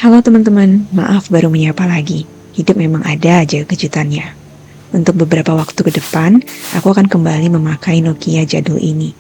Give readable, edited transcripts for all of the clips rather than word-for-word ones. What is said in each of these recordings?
Halo teman-teman, maaf baru menyapa lagi. Hidup memang ada aja kejutannya. Untuk beberapa waktu ke depan, aku akan kembali memakai Nokia jadul ini.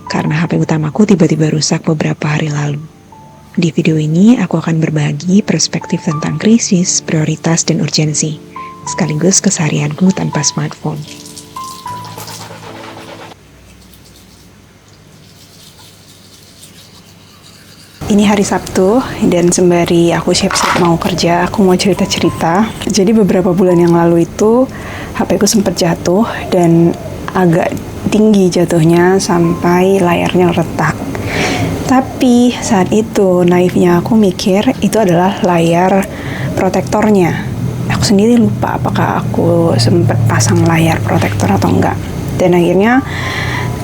Karena HP utamaku tiba-tiba rusak beberapa hari lalu. Di video ini, aku akan berbagi perspektif tentang krisis, prioritas, dan urgensi. Sekaligus keseharianku tanpa smartphone. Ini hari Sabtu dan sembari aku siap-siap mau kerja, aku mau cerita-cerita. Jadi beberapa bulan yang lalu itu HP ku sempat jatuh dan agak tinggi jatuhnya sampai layarnya retak. Tapi saat itu naifnya aku mikir itu adalah layar protektornya. Aku sendiri lupa apakah aku sempat pasang layar protektor atau enggak. Dan akhirnya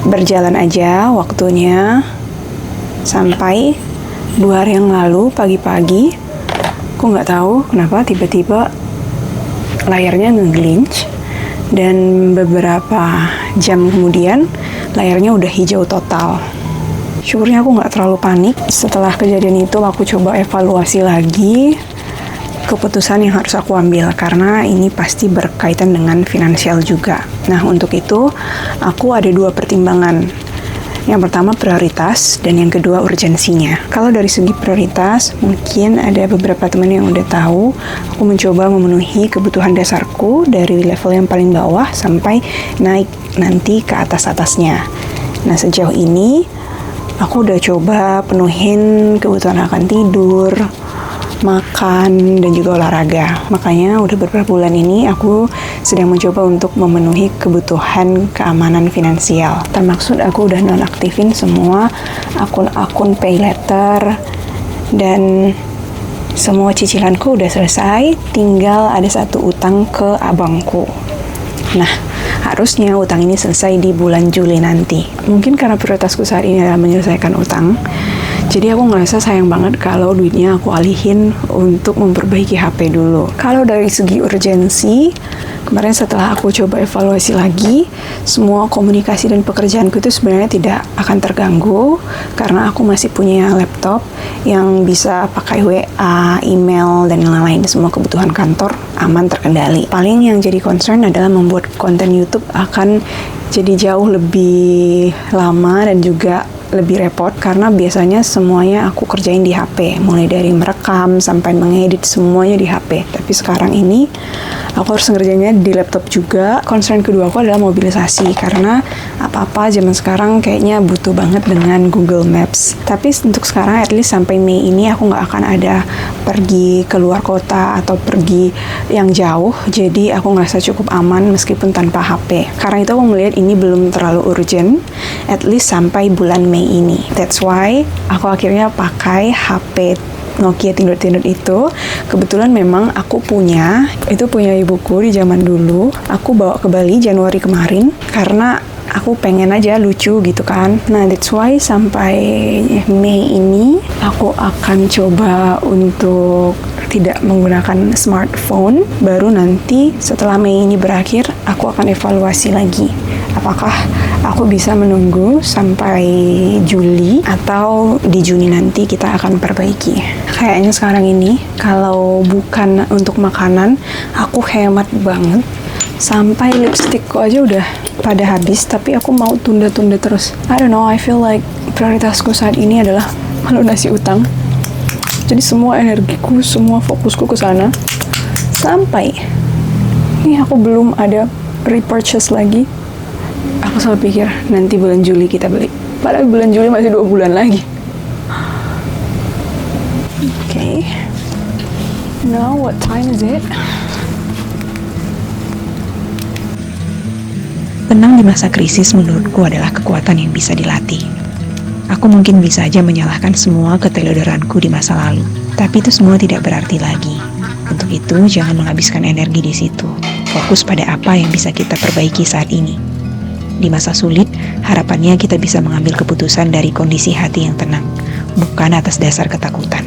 berjalan aja waktunya sampai 2 hari yang lalu pagi-pagi, aku nggak tahu kenapa tiba-tiba layarnya nge-glitch dan beberapa jam kemudian layarnya udah hijau total. Syukurnya aku nggak terlalu panik. Setelah kejadian itu aku coba evaluasi lagi keputusan yang harus aku ambil karena ini pasti berkaitan dengan finansial juga. Nah untuk itu aku ada 2 pertimbangan. Yang pertama prioritas dan yang kedua urgensinya. Kalau dari segi prioritas, mungkin ada beberapa teman yang udah tahu, aku mencoba memenuhi kebutuhan dasarku dari level yang paling bawah sampai naik nanti ke atas-atasnya. Nah sejauh ini, aku udah coba penuhin kebutuhan akan tidur, makan, dan juga olahraga. Makanya udah beberapa bulan ini aku sedang mencoba untuk memenuhi kebutuhan keamanan finansial. Termaksud aku udah nonaktifin semua akun-akun pay letter dan semua cicilanku udah selesai, tinggal ada 1 utang ke abangku. Nah, harusnya utang ini selesai di bulan Juli nanti. Mungkin karena prioritasku saat ini adalah menyelesaikan utang, jadi aku ngerasa sayang banget kalau duitnya aku alihin untuk memperbaiki HP dulu. Kalau dari segi urgensi, kemarin setelah aku coba evaluasi lagi, semua komunikasi dan pekerjaanku itu sebenarnya tidak akan terganggu karena aku masih punya laptop yang bisa pakai WA, email, dan lain-lain. Semua kebutuhan kantor aman terkendali. Paling yang jadi concern adalah membuat konten YouTube akan jadi jauh lebih lama dan juga lebih repot karena biasanya semuanya aku kerjain di HP, mulai dari merekam sampai mengedit semuanya di HP. Tapi sekarang ini aku harus ngerjainnya di laptop juga. Concern kedua aku adalah mobilisasi karena apa-apa zaman sekarang kayaknya butuh banget dengan Google Maps. Tapi untuk sekarang at least sampai Mei ini aku nggak akan ada pergi keluar kota atau pergi yang jauh, jadi aku ngerasa cukup aman meskipun tanpa HP. Karena itu aku melihat ini belum terlalu urgent, at least sampai bulan Mei ini. That's why aku akhirnya pakai HP Nokia tindut-tindut itu. Kebetulan memang aku punya ibuku di zaman dulu. Aku bawa ke Bali Januari kemarin karena aku pengen aja lucu gitu kan. Nah that's why sampai Mei ini aku akan coba untuk tidak menggunakan smartphone. Baru nanti setelah Mei ini berakhir aku akan evaluasi lagi apakah aku bisa menunggu sampai Juli atau di Juni nanti kita akan perbaiki. Kayaknya sekarang ini kalau bukan untuk makanan aku hemat banget. Sampai lipstikku aja udah pada habis, tapi aku mau tunda-tunda terus. I don't know, I feel like prioritasku saat ini adalah melunasi utang. Jadi semua energiku, semua fokusku ke sana. Sampai ini aku belum ada repurchase lagi. Aku selalu pikir nanti bulan Juli kita beli. Padahal bulan Juli masih 2 bulan lagi. Okay. Now what time is it? Tenang di masa krisis menurutku adalah kekuatan yang bisa dilatih. Aku mungkin bisa aja menyalahkan semua keteledoranku di masa lalu, tapi itu semua tidak berarti lagi. Untuk itu, jangan menghabiskan energi di situ. Fokus pada apa yang bisa kita perbaiki saat ini. Di masa sulit, harapannya kita bisa mengambil keputusan dari kondisi hati yang tenang, bukan atas dasar ketakutan.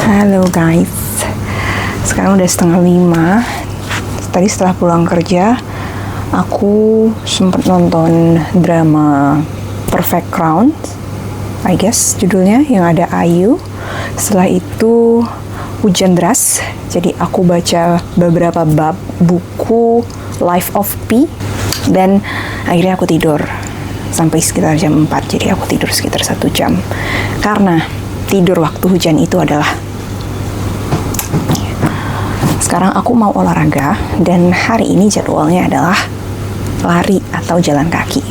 Halo guys, sekarang udah 4:30. Tadi setelah pulang kerja, aku sempat nonton drama Perfect Crown, I guess judulnya, yang ada Ayu. Setelah itu hujan deras, jadi aku baca beberapa bab buku Life of Pi, dan akhirnya aku tidur sampai sekitar jam 4. Jadi aku tidur sekitar 1 jam, karena tidur waktu hujan itu adalah... Sekarang aku mau olahraga, dan hari ini jadwalnya adalah lari atau jalan kaki.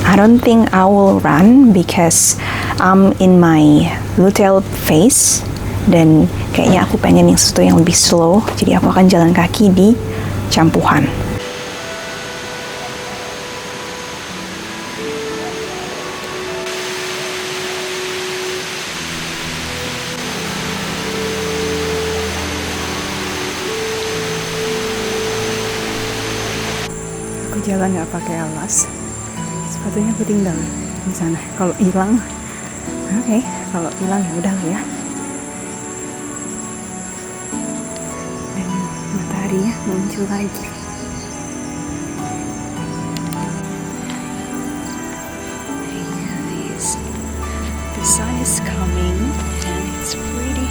I don't think I will run because I'm in my luteal phase, dan kayaknya aku pengen yang sesuatu yang lebih slow, jadi aku akan jalan kaki di Campuhan. Aku jalan nggak pakai alas, sepatunya aku tinggal di sana. Kalau hilang, oke. Kalau hilang ya udah lah ya. Dan mataharinya muncul lagi. Hey guys, the sun is coming and it's pretty.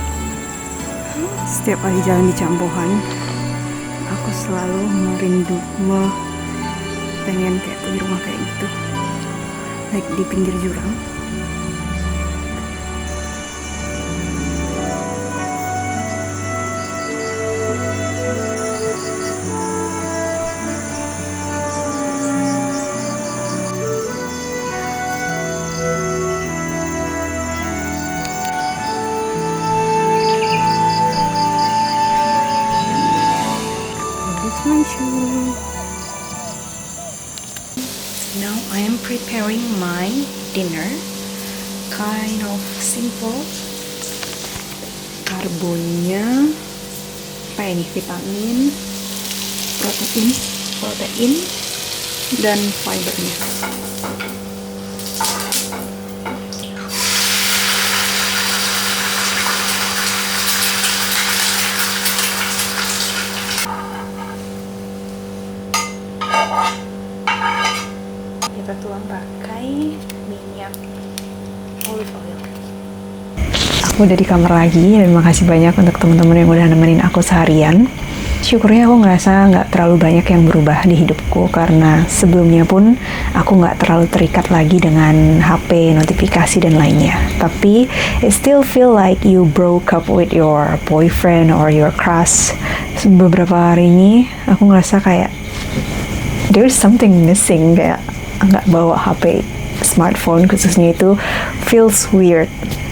Setiap kali jalan di Campuhan, aku selalu pengen kayak punya rumah kayak gitu, like di pinggir jurang. Here's my shoe. Now I am preparing my dinner, kind of simple. Karbonnya, apa ini, vitamin, protein, dan fibernya. Kita tuang pakai minyak olive oil. Aku udah di kamar lagi, dan makasih banyak untuk teman-teman yang udah nemenin aku seharian. Syukurnya aku ngerasa nggak terlalu banyak yang berubah di hidupku, karena sebelumnya pun aku nggak terlalu terikat lagi dengan HP, notifikasi, dan lainnya. Tapi it still feel like you broke up with your boyfriend or your crush. Beberapa hari ini aku ngerasa kayak there's something missing, kayak nggak bawa HP, smartphone khususnya, itu feels weird.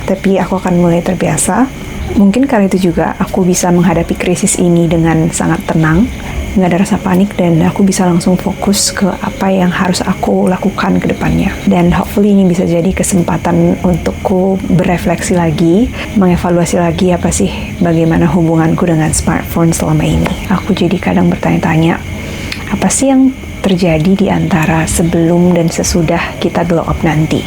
Tapi aku akan mulai terbiasa. Mungkin karena itu juga aku bisa menghadapi krisis ini dengan sangat tenang, nggak ada rasa panik, dan aku bisa langsung fokus ke apa yang harus aku lakukan ke depannya. Dan hopefully ini bisa jadi kesempatan untukku berefleksi lagi, mengevaluasi lagi apa sih bagaimana hubunganku dengan smartphone selama ini. Aku jadi kadang bertanya-tanya, apa sih yang terjadi di antara sebelum dan sesudah kita glow up nanti?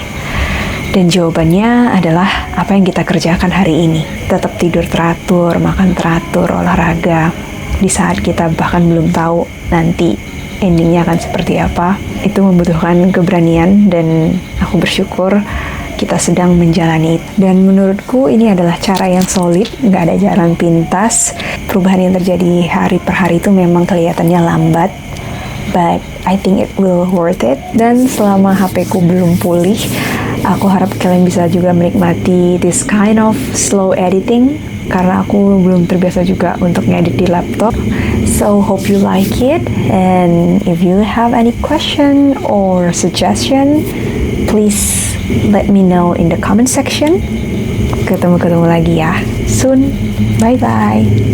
Dan jawabannya adalah apa yang kita kerjakan hari ini. Tetap tidur teratur, makan teratur, olahraga. Di saat kita bahkan belum tahu nanti endingnya akan seperti apa. Itu membutuhkan keberanian, dan aku bersyukur kita sedang menjalani itu. Dan menurutku ini adalah cara yang solid, nggak ada jalan pintas. Perubahan yang terjadi hari per hari itu memang kelihatannya lambat, but I think it will worth it. Dan selama HP ku belum pulih, aku harap kalian bisa juga menikmati this kind of slow editing, karena aku belum terbiasa juga untuk ngedit di laptop. So hope you like it, and if you have any question or suggestion, please let me know in the comment section. Ketemu lagi ya soon. Bye bye.